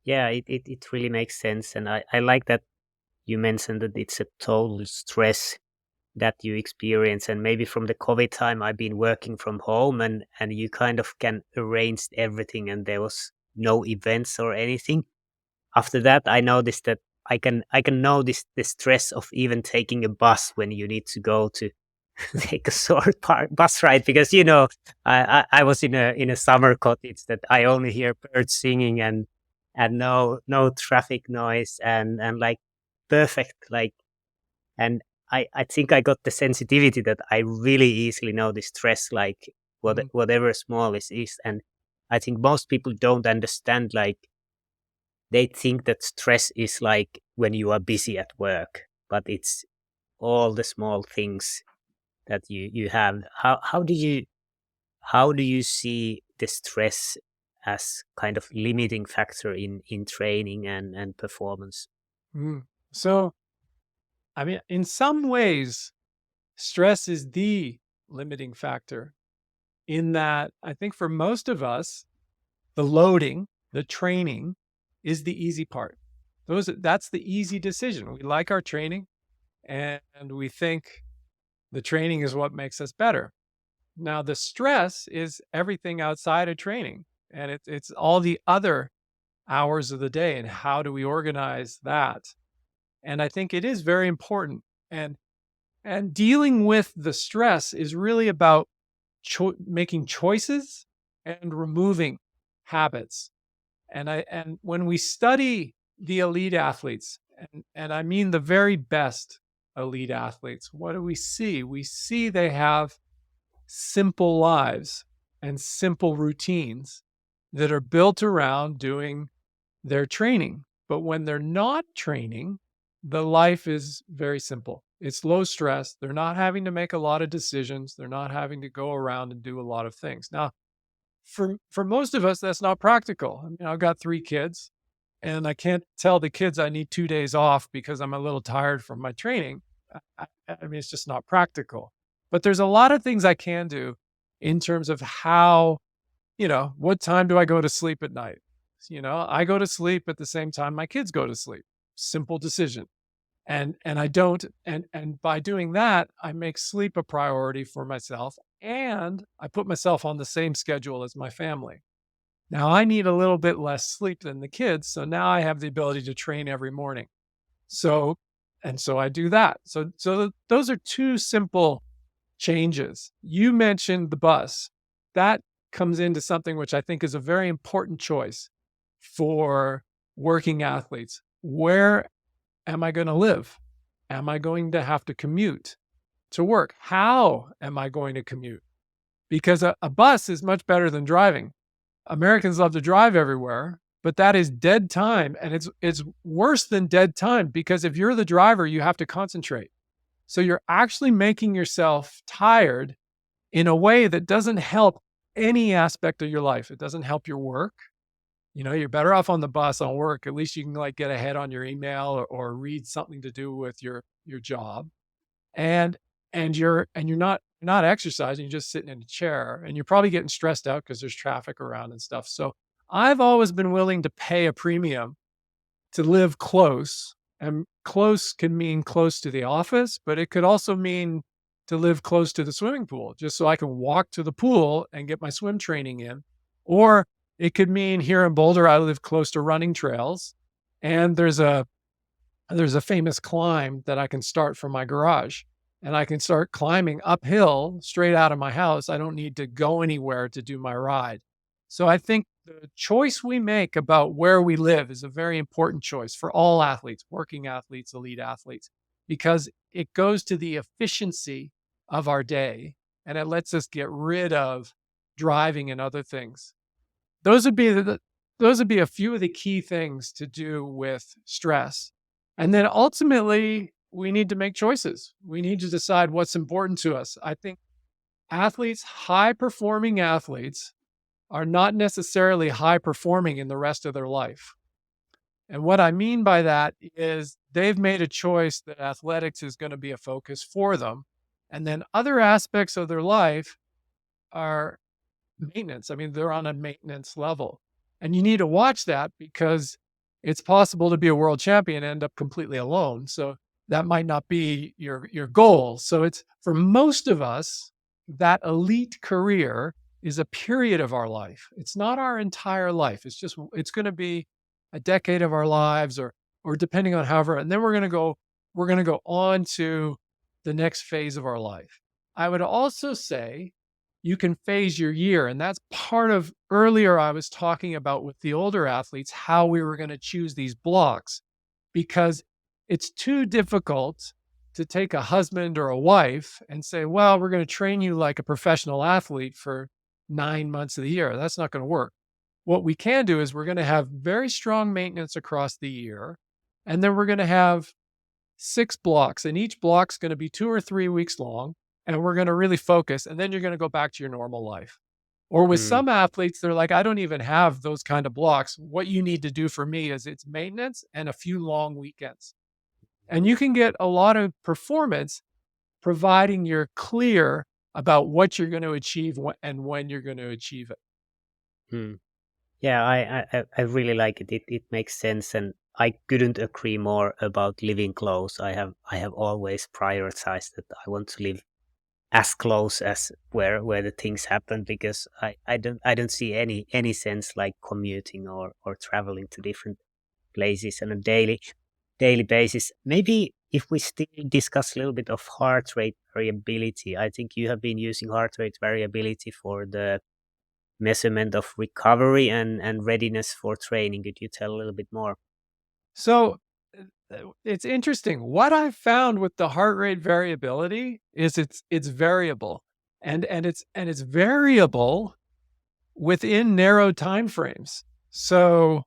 Yeah, it really makes sense. And I like that you mentioned that it's a total stress that you experience. And maybe from the COVID time, I've been working from home, and you kind of can arrange everything, and there was no events or anything. After that, I noticed that I can notice the stress of even taking a bus when you need to go to take a short bus ride, because I was in a summer cottage that I only hear birds singing, and no traffic noise, and like perfect, like. And I think I got the sensitivity that I really easily know the stress, like Mm, whatever small is. And I think most people don't understand, like they think that stress is like when you are busy at work, but it's all the small things that you have. How do you see the stress as kind of limiting factor in training and performance? mm. So, I mean, in some ways, stress is the limiting factor in that I think for most of us, the loading, the training is the easy part. That's the easy decision. We like our training and we think the training is what makes us better. Now, the stress is everything outside of training, and it's all the other hours of the day and how do we organize that. And I think it is very important. And dealing with the stress is really about making choices and removing habits. And when we study the elite athletes, and I mean the very best elite athletes, what do we see? We see they have simple lives and simple routines that are built around doing their training. But when they're not training, the life is very simple. It's low stress. They're not having to make a lot of decisions. They're not having to go around and do a lot of things. Now, for most of us, that's not practical. I mean, I've got 3 kids, and I can't tell the kids I need 2 days off because I'm a little tired from my training. I mean, it's just not practical. But there's a lot of things I can do in terms of how, what time do I go to sleep at night? I go to sleep at the same time my kids go to sleep. Simple decision. And I don't and by doing that, I make sleep a priority for myself and I put myself on the same schedule as my family. Now I need a little bit less sleep than the kids, so now I have the ability to train every morning. So so I do that. So those are two simple changes. You mentioned the bus. That comes into something which I think is a very important choice for working athletes. Where am I going to live? Am I going to have to commute to work? How am I going to commute? Because a bus is much better than driving. Americans love to drive everywhere, but that is dead time. And it's worse than dead time because if you're the driver, you have to concentrate. So you're actually making yourself tired in a way that doesn't help any aspect of your life. It doesn't help your work. You're better off on the bus on work. At least you can like get ahead on your email or read something to do with your job. And you're not exercising, you're just sitting in a chair and you're probably getting stressed out because there's traffic around and stuff. So I've always been willing to pay a premium to live close. And close can mean close to the office, but it could also mean to live close to the swimming pool, just so I can walk to the pool and get my swim training in. Or it could mean here in Boulder, I live close to running trails, and there's a famous climb that I can start from my garage. And I can start climbing uphill straight out of my house. I don't need to go anywhere to do my ride. So I think the choice we make about where we live is a very important choice for all athletes, working athletes, elite athletes, because it goes to the efficiency of our day and it lets us get rid of driving and other things. Those would be those would be a few of the key things to do with stress. And then ultimately, we need to make choices. We need to decide what's important to us. I think high performing athletes, are not necessarily high performing in the rest of their life. And what I mean by that is they've made a choice that athletics is going to be a focus for them. And then other aspects of their life are maintenance. I mean, they're on a maintenance level. And you need to watch that because it's possible to be a world champion and end up completely alone. So that might not be your goal. So it's, for most of us, that elite career is a period of our life. It's not our entire life. It's going to be a decade of our lives, or depending on however, and then we're going to go on to the next phase of our life. I would also say you can phase your year. And that's part of, earlier I was talking about with the older athletes, how we were going to choose these blocks, because it's too difficult to take a husband or a wife and say, well, we're going to train you like a professional athlete for 9 months of the year. That's not going to work. What we can do is we're going to have very strong maintenance across the year. And then we're going to have 6 blocks, and each block's going to be 2 or 3 weeks long. And we're going to really focus. And then you're going to go back to your normal life. Or with Mm, some athletes, they're like, I don't even have those kind of blocks. What you need to do for me is it's maintenance and a few long weekends. And you can get a lot of performance providing you're clear about what you're going to achieve and when you're going to achieve it. mm. Yeah, I really like it. It makes sense, and I couldn't agree more about living close. I have always prioritized that I want to live as close as where the things happen, because I don't see any sense like commuting or traveling to different places on a daily basis. Maybe if we still discuss a little bit of heart rate variability, I think you have been using heart rate variability for the measurement of recovery and readiness for training. Could you tell a little bit more? So it's interesting. What I've found with the heart rate variability is it's variable, and it's variable within narrow time frames. So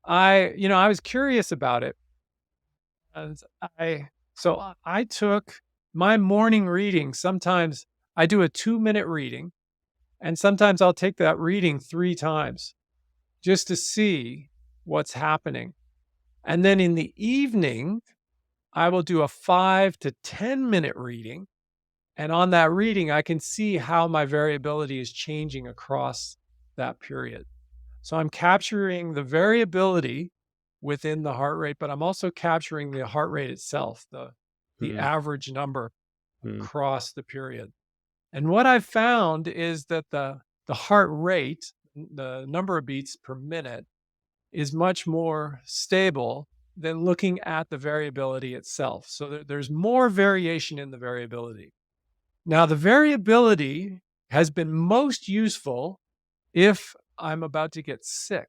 I was curious about it. And I took my morning reading. Sometimes I do a 2-minute reading, and sometimes I'll take that reading 3 times just to see what's happening. And then in the evening, I will do a 5 to 10 minute reading. And on that reading, I can see how my variability is changing across that period. So I'm capturing the variability within the heart rate, but I'm also capturing the heart rate itself, the Mm, average number mm, across the period. And what I've found is that the heart rate, the number of beats per minute, is much more stable than looking at the variability itself. So there's more variation in the variability. Now, the variability has been most useful if I'm about to get sick.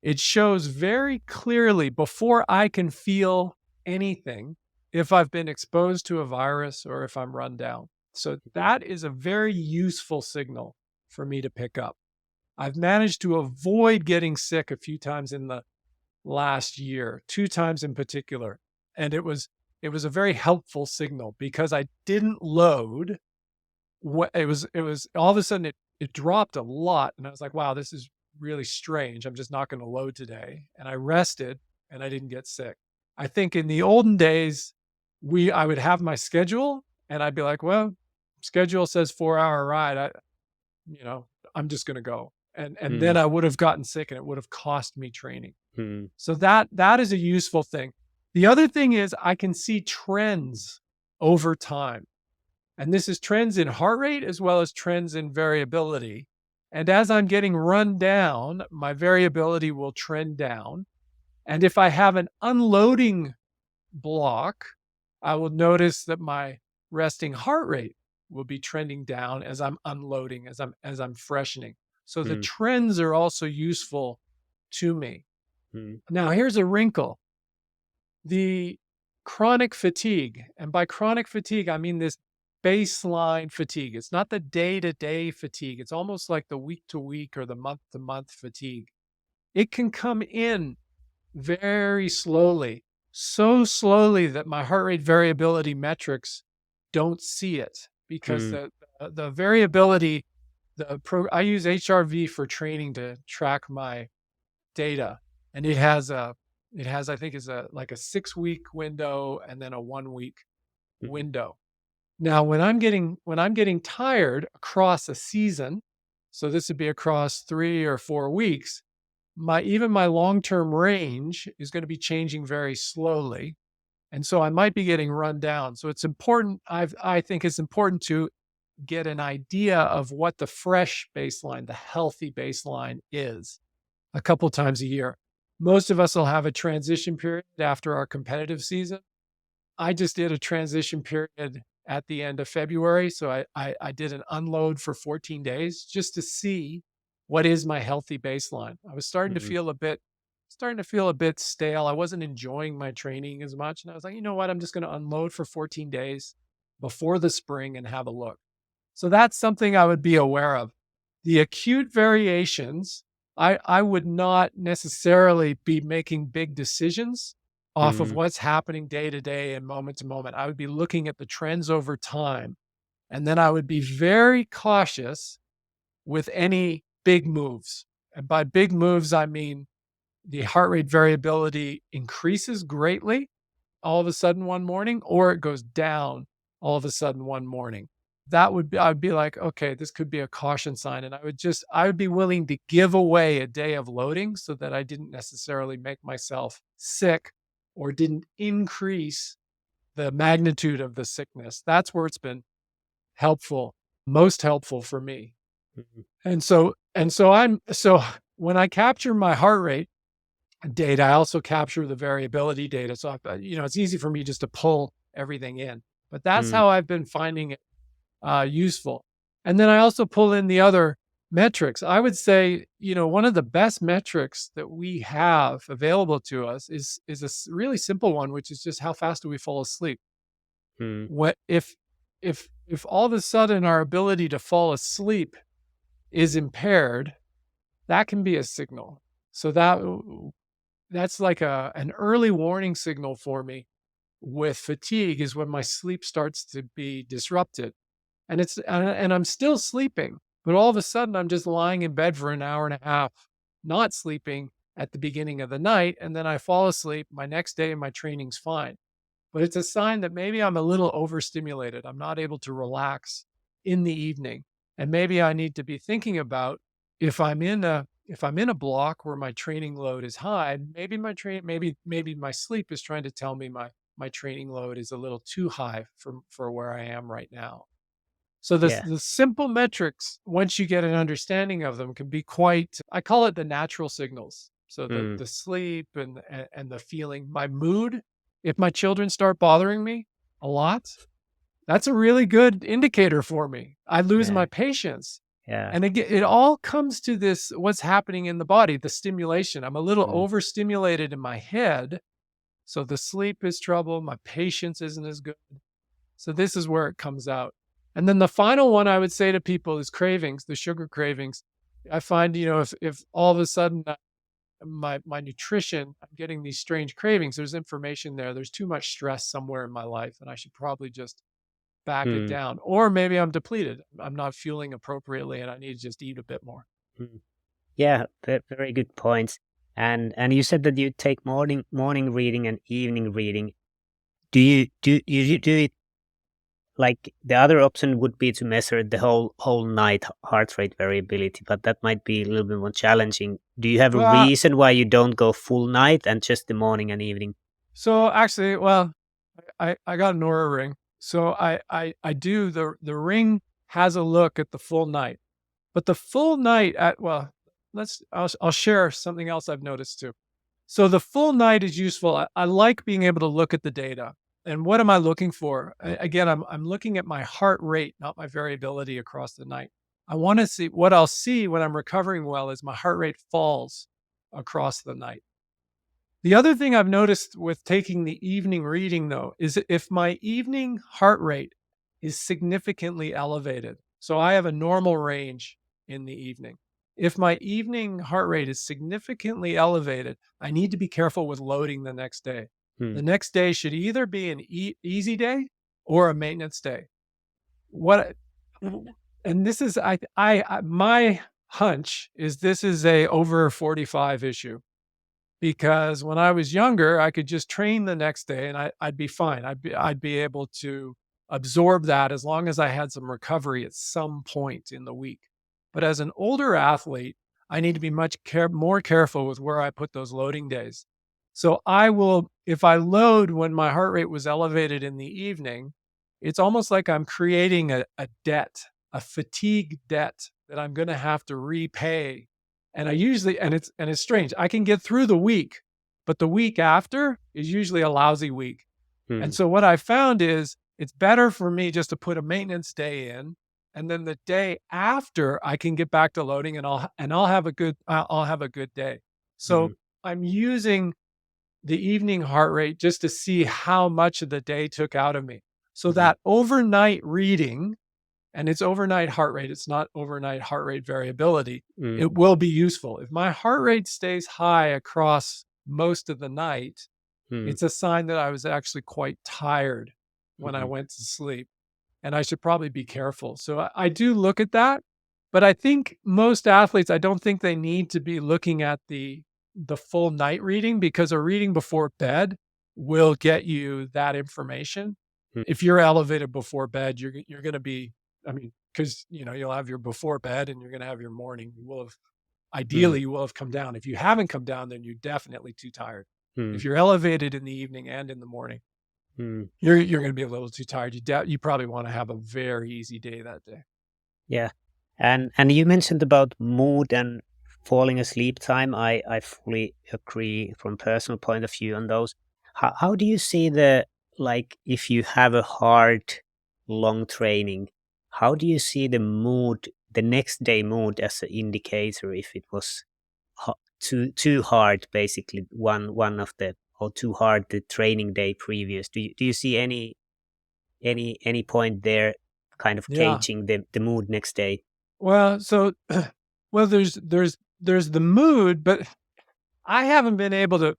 It shows very clearly before I can feel anything if I've been exposed to a virus or if I'm run down. So that is a very useful signal for me to pick up. I've managed to avoid getting sick a few times in the last year, 2 times in particular. And it was a very helpful signal because I didn't load. It was all of a sudden it dropped a lot, and I was like, wow, this is really strange. I'm just not going to load today. And I rested and I didn't get sick. I think in the olden days, I would have my schedule and I'd be like, well, schedule says 4-hour ride. You know, I'm just going to go. And then mm, I would have gotten sick and it would have cost me training. mm, So that is a useful thing. The other thing is I can see trends over time. And this is trends in heart rate as well as trends in variability. And as I'm getting run down, my variability will trend down. And if I have an unloading block, I will notice that my resting heart rate will be trending down as I'm unloading, as I'm freshening. So the mm, trends are also useful to me. mm, Now, here's a wrinkle. The chronic fatigue, and by chronic fatigue, I mean this baseline fatigue. It's not the day-to-day fatigue. It's almost like the week-to-week or the month-to-month fatigue. It can come in very slowly, so slowly that my heart rate variability metrics don't see it because mm, the variability, I use HRV for training to track my data, and it has I think is a like a 6-week window and then a 1-week mm, window. Now, when I'm getting tired across a season, so this would be across 3 or 4 weeks, even my long-term range is going to be changing very slowly. And so I might be getting run down. So it's important. I think it's important to get an idea of what the fresh baseline, the healthy baseline is a couple times a year. Most of us will have a transition period after our competitive season. I just did a transition period at the end of February. So I did an unload for 14 days just to see what is my healthy baseline. I was Mm, starting to feel a bit stale. I wasn't enjoying my training as much. And I was like, you know what? I'm just going to unload for 14 days before the spring and have a look. So that's something I would be aware of. The acute variations, I would not necessarily be making big decisions off of mm, what's happening day to day and moment to moment. I would be looking at the trends over time. And then I would be very cautious with any big moves. And by big moves, I mean the heart rate variability increases greatly all of a sudden one morning, or it goes down all of a sudden one morning. That would be, I'd be like, okay, this could be a caution sign. And I would be willing to give away a day of loading so that I didn't necessarily make myself sick or didn't increase the magnitude of the sickness. That's where it's been helpful, most helpful for me. mm, So when I capture my heart rate data, I also capture the variability data. So, it's easy for me just to pull everything in, but that's mm, how I've been finding it useful. And then I also pull in the other metrics. I would say, one of the best metrics that we have available to us is a really simple one, which is just how fast do we fall asleep. mm, What if all of a sudden our ability to fall asleep is impaired, that can be a signal. So that's like an early warning signal for me with fatigue is when my sleep starts to be disrupted. And I'm still sleeping, but all of a sudden I'm just lying in bed for an hour and a half, not sleeping at the beginning of the night. And then I fall asleep. My next day, my training's fine. But it's a sign that maybe I'm a little overstimulated. I'm not able to relax in the evening. And maybe I need to be thinking about if I'm in a block where my training load is high, maybe my sleep is trying to tell me my training load is a little too high for where I am right now. So yeah. the simple metrics, once you get an understanding of them, can be quite, I call it the natural signals. So Mm, the sleep and the feeling, my mood. If my children start bothering me a lot, that's a really good indicator for me. I lose yeah. my patience. Yeah. And again, it all comes to this, what's happening in the body, the stimulation. I'm a little Mm, overstimulated in my head. So the sleep is trouble. My patience isn't as good. So this is where it comes out. And then the final one I would say to people is cravings, the sugar cravings. I find, if all of a sudden my nutrition, I'm getting these strange cravings, there's information there. There's too much stress somewhere in my life, and I should probably just back it mm, down. Or maybe I'm depleted. I'm not fueling appropriately and I need to just eat a bit more. mm. Yeah, very good points. And you said that you take morning reading and evening reading. Do you do it like the other option would be to measure the whole night heart rate variability, but that might be a little bit more challenging. Do you have a Well, reason why you don't go full night and just the morning and evening? so actually, I got an Aura ring. So I do the ring has a look at the full night. But the full night at well, I'll share something else I've noticed too. So the full night is useful. I like being able to look at the data. And what am I looking for? Again, I'm looking at my heart rate, not my variability across the night. I want to see what I'll see when I'm recovering well is my heart rate falls across the night. The other thing I've noticed with taking the evening reading, though, is if my evening heart rate is significantly elevated. So I have a normal range in the evening. If my evening heart rate is significantly elevated, I need to be careful with loading the next day. Hmm. The next day should either be an easy day or a maintenance day. What, and this is, my hunch is this is a over 45 issue because when I was younger, I could just train the next day and I'd be fine. I'd be able to absorb that as long as I had some recovery at some point in the week. But as an older athlete, I need to be more careful with where I put those loading days. So I will, if I load when my heart rate was elevated in the evening, it's almost like I'm creating a debt, a fatigue debt that I'm going to have to repay. And it's strange. I can get through the week, but the week after is usually a lousy week. And Mm, so what I found is it's better for me just to put a maintenance day in, and then the day after I can get back to loading, and I'll have a good day. So mm, I'm using the evening heart rate just to see how much of the day took out of me. So mm, that overnight reading, and it's overnight heart rate, it's not overnight heart rate variability, mm, it will be useful. If my heart rate stays high across most of the night, mm, it's a sign that I was actually quite tired when I mm, went to sleep, and I should probably be careful. So I do look at that, but I think most athletes, I don't think they need to be looking at the full night reading, because a reading before bed will get you that information. mm, If you're elevated before bed, you're going to be, I mean, because you'll have your before bed and you're going to have your morning. You will have mm, Ideally, you will have come down. If you haven't come down, then you're definitely too tired. mm, If you're elevated in the evening and in the morning, mm. you're going to be a little too tired. You probably want to have a very easy day that day. Yeah. And you mentioned about mood and falling asleep time. I fully agree from personal point of view on those. How do you see the, like, if you have a hard long training, how do you see the mood, the next day mood as an indicator if it was too hard, basically one of the, or too hard the training day previous? Do you see any point there kind of Yeah. gauging the mood next day? Well, so well, there's the mood, but I haven't been able to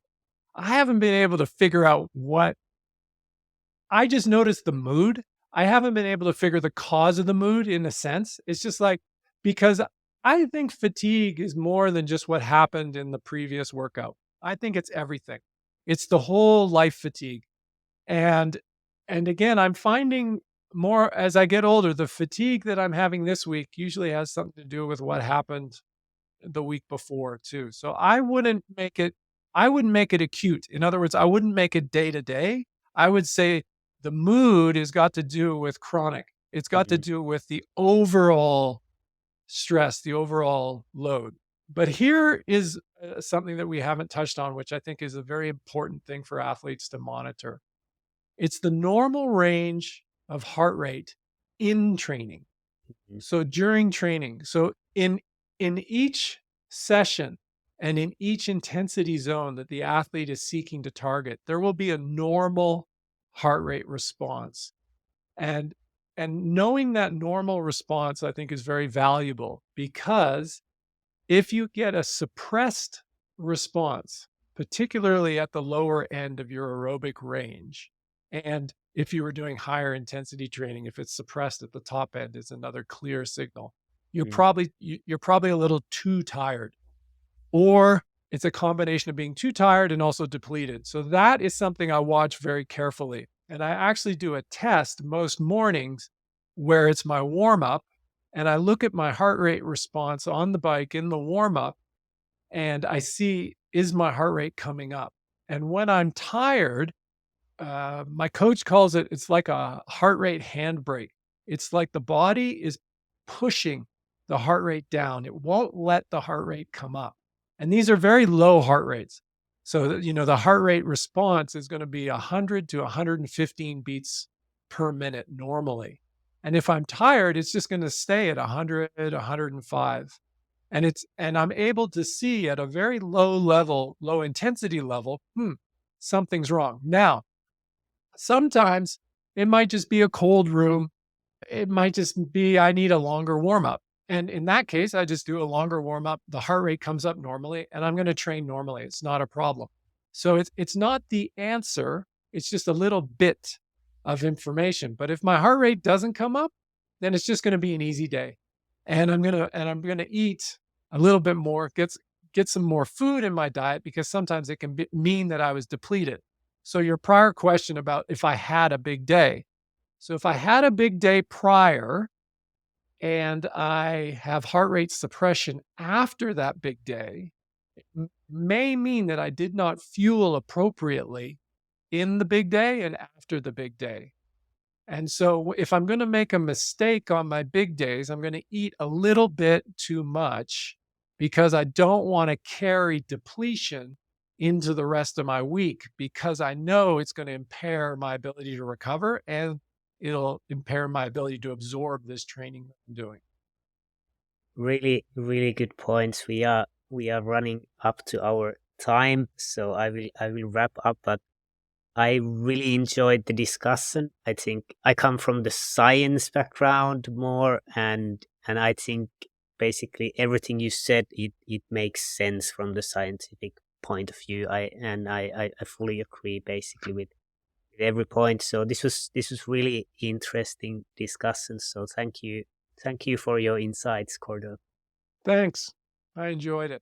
I haven't been able to figure out what I just noticed the mood. I haven't been able to figure the cause of the mood in a sense. It's just like, because I think fatigue is more than just what happened in the previous workout. I think it's everything. It's the whole life fatigue. And and again, I'm finding more as I get older, the fatigue that I'm having this week usually has something to do with what happened the week before too. So I wouldn't make it acute. In other words, I wouldn't make it day to day. I would say the mood has got to do with chronic. It's got to Mhm, do with the overall stress, the overall load. But here is something that we haven't touched on, which I think is a very important thing for athletes to monitor. It's the normal range of heart rate in training. mhm, So during training, so in each session and in each intensity zone that the athlete is seeking to target, there will be a normal heart rate response. And and knowing that normal response, I think, is very valuable, because if you get a suppressed response, particularly at the lower end of your aerobic range, and if you were doing higher intensity training, if it's suppressed at the top end, is another clear signal. mm, You're probably a little too tired, or it's a combination of being too tired and also depleted. So that is something I watch very carefully. And I actually do a test most mornings where it's my warm up, and I look at my heart rate response on the bike in the warm up, and I see, is my heart rate coming up? And when I'm tired, my coach calls it, it's like a heart rate handbrake. It's like the body is pushing the heart rate down. It won't let the heart rate come up. And these are very low heart rates. So, the heart rate response is going to be 100 to 115 beats per minute normally. And if I'm tired, it's just going to stay at 100, 105. And I'm able to see at a very low level, low intensity level, something's wrong. Now, sometimes it might just be a cold room. It might just be I need a longer warm up. And in that case, I just do a longer warm up. The heart rate comes up normally, and I'm going to train normally. It's not a problem. So it's not the answer. It's just a little bit of information. But if my heart rate doesn't come up, then it's just going to be an easy day. And I'm gonna eat a little bit more, get some more food in my diet, because sometimes it can mean that I was depleted. So your prior question about if I had a big day. So if I had a big day prior and I have heart rate suppression after that big day, may mean that I did not fuel appropriately in the big day and after the big day. And so if I'm going to make a mistake on my big days, I'm going to eat a little bit too much because I don't want to carry depletion into the rest of my week, because I know it's going to impair my ability to recover and it'll impair my ability to absorb this training that I'm doing. Really, really good points. We are running up to our time, so I will wrap up. But I really enjoyed the discussion. I think I come from the science background more, and I think basically everything you said, it makes sense from the scientific point of view. I fully agree basically with every point. So this was really interesting discussion. So thank you for your insights, Cordo. Thanks. I enjoyed it.